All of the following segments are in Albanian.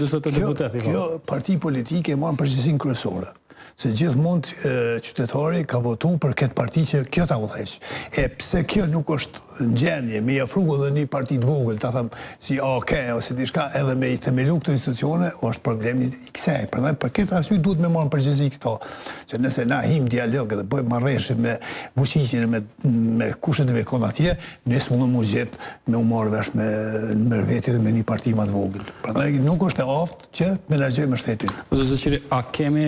48 deputeti. Kjo parti politike marrë përgjegjësinë kryesore. Se gjithmonë qytetari ka votu për këtë parti që kjo ta udhëheq. E pse kjo nuk është në gjendje me i afru edhe një parti të vogël, ta them si AK ose diçka, edhe me i themelu këto institucione, është problemi i kësaj. Prandaj për këtë arsye duhet me marrë përgjegjësi këto. Që nëse na him dialog dhe bëjmë marrëveshje me fuqinë me kushtet e vekon atje, ne s'mundem u gjet me u marrë vesh me vetë dhe me një parti më të vogël. Prandaj nuk është e aftë që menaxhojmë shtetin. Zotëri Qiri, a kemi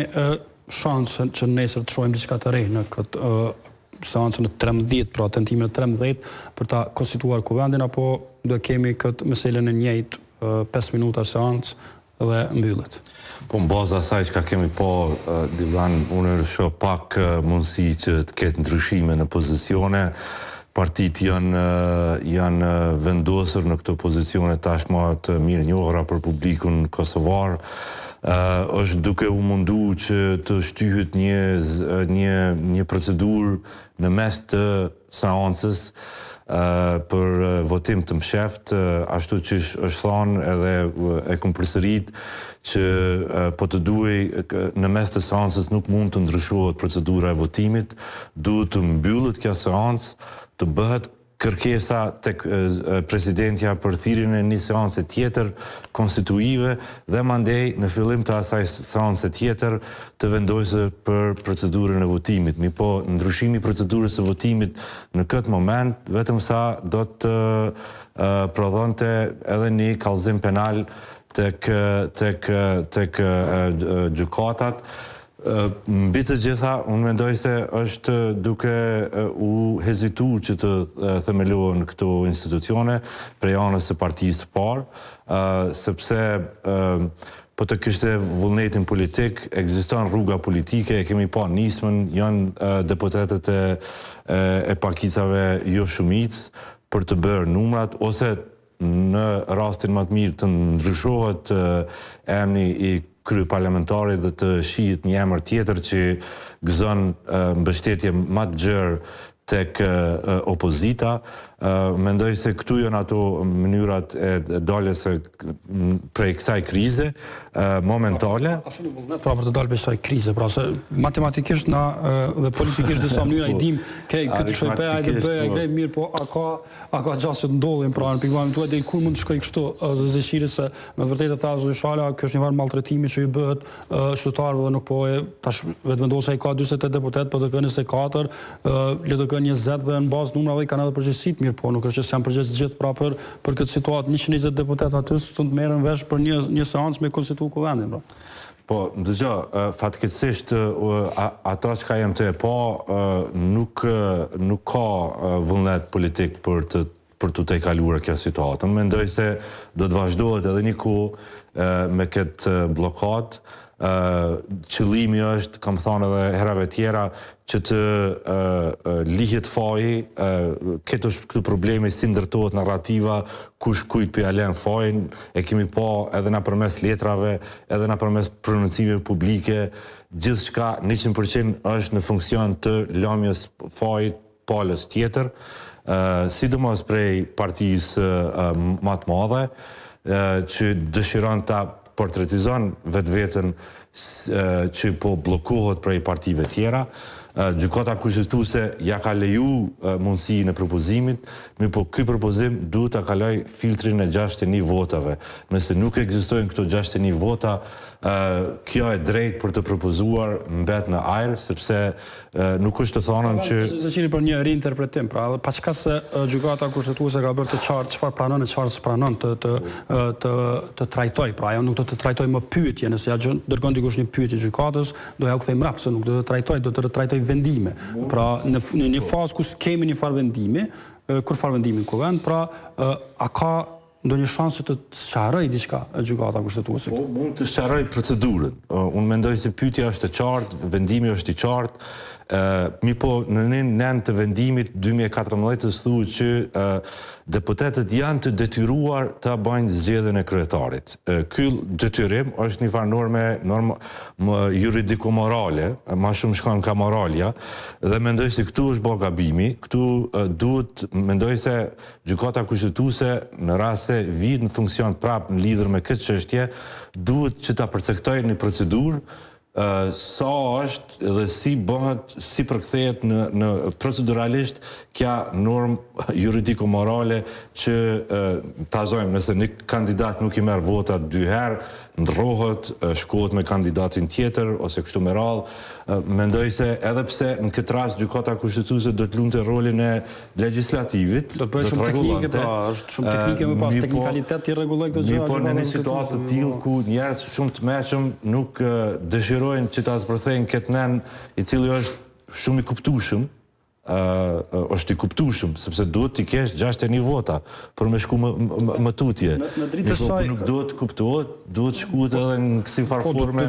shansën që nesër të shohim diçka të re në këtë seancën e 13, pra tentimin e 13 për ta konstituar kuvendin, apo do kemi këtë meselën e njëjtë 5 minuta seancë dhe mbyllet? Po në bazë asaj që ka kemi po, Dilan, unë shoh pak mundësi që të ketë ndryshime në pozicione. Partit janë vendosur në këto pozicione tashmë të mirë njohura për publikun kosovar. Është duke u mundu që të shtyhet një procedurë në mes të seancës për votim të msheft, ashtu që është thonë edhe e kom përsërit që po të duhej në mes të seancës nuk mund të ndryshohet procedura e votimit, duhet të mbyllet kjo seancë, të bëhet kërkesa tek presidentja për thirrjen e një seance tjetër konstituive dhe mandej në fillim të asaj seance tjetër të vendosur për procedurën e votimit. Po ndryshimi i procedurës së votimit në këtë moment vetëm sa do të prodhonte edhe një kallëzim penal tek gjykatat. Mbi të gjitha, unë mendoj se është duke u hezituar që të themelohen këto institucione prej anës së partisë së parë, sepse po të kishte vullnetin politik, ekziston rruga politike, e kemi pa nismën, janë deputetët e pakicave jo shumicë për të bërë numrat, ose në rastin më të mirë të ndryshohet emri i krye parlamentarit dhe të shihet një emër tjetër që gëzon mbështetje më të gjerë tek opozita. Mendoj se këtu janë ato mënyrat e daljes prej kësaj krize momentale. Pra për të dalë prej kësaj krize, pra se matematikisht dhe politikisht disa mënyra i dim, këtë shoj bëja mirë, po a ka gjasë që të ndodhin, pra në pikëmarrjen tuaj deri kur mund të shkojë kështu, zëshire se me të vërtetë tha zoti Shala, kjo është një farë maltretimi që i bëhet qytetarëve dhe nuk po tash vetëvendosja i ka 48 deputet, po të kenë 24, le të kenë 20 dhe në bazë numrave kanë edhe përgjegjësitë, po nuk është që janë përgjegjës gjithë pra për këtë situatë, 120 deputet aty së të merren vesh për një seancë me konstituu kuvendin. Po, dëgjoj, fatkeqësisht ata që ka jem të e pa, nuk ka vullnet politik për të tejkaluar kjo situatë. Mendoj se do të vazhdohet edhe një kohë me këtë blokad. Qëllimi është, kam thënë edhe herave tjera, që të lihet faji, këto probleme si ndërtohet narrativa, kush kujt për alen fajin, e kemi pa edhe nëpërmes letrave, edhe nëpërmes prononcimeve publike, gjithçka 100% është në funksion të lëmjes fajit palës tjetër, sidomos prej partisë më të madhe, që dëshiron ta portretizon vetveten që po bllokohet prej partive tjera. Gjykata kushtetuese ja ka leju mundësinë e propozimit, po ky propozim duhet ta kaloj filtrin e 61 votave. Nëse nuk ekzistojnë këto 61 vota, kjo e drejtë për të propozuar mbet në ajër, sepse nuk është të thonën që... Zëqiri për një reinterpretim, pra, pa çka se gjykata kushtetuese ka bërë të qartë çfarë pranon e çfarë s'pranon të trajtoj, pra, ajo nuk do të trajtoj më pyetje, nëse ja dërgon dikush një pyetje gjykatës, do ja u kthej mbrapa, se nuk do të trajtoj, do të trajtoj vendime. Pra, në një fazë ku kemi një farë vendimi, kur farë vendimi në kuvend, pra, a ka ndonjë shansë të sqaroj diçka gjykata kushtetuese? Po, mund të sqaroj procedurën. Unë mendoj se pyetja është e qartë, vendimi është i qartë. Mi po, në nën të vendimit 2014 thuhet që deputetët janë të detyruar të bëjnë zgjedhjen e kryetarit. Ky detyrim është një farë norme juridiko-morale, ma shumë shkon ka moralja, dhe mendoj se këtu është bërë gabimi, këtu duhet, mendoj se gjykata kushtetuese në rast se vijë në funksion prapë në lidhur me këtë çështje, duhet që ta përcaktojë një procedurë sa është dhe si bëhet, si përkthehet në proceduralisht kja normë juridiko-morale që tazojmë, nëse një kandidat nuk I merr votat 2 herë, ndrohet, shkohet me kandidatin tjetër ose kështu me radhë. Mendoj se edhe pse në këtë rast gjykata kushtetuese do të lunte rolin e legjislativit, do të bëjë shumë teknike, është shumë teknike më pas teknikalitet I rregulloj këtë gjë. Po në një situatë të tillë ku njerëz shumë të mëshëm nuk dëshirojnë që ta zbërthejnë këtë nen I cili është shumë I kuptueshëm, është I kuptueshëm, sepse duhet t'i kesh 61 vota për me shku më tutje. Në dritë e saj nuk duhet kuptohet, duhet shkuet edhe në kësi farforme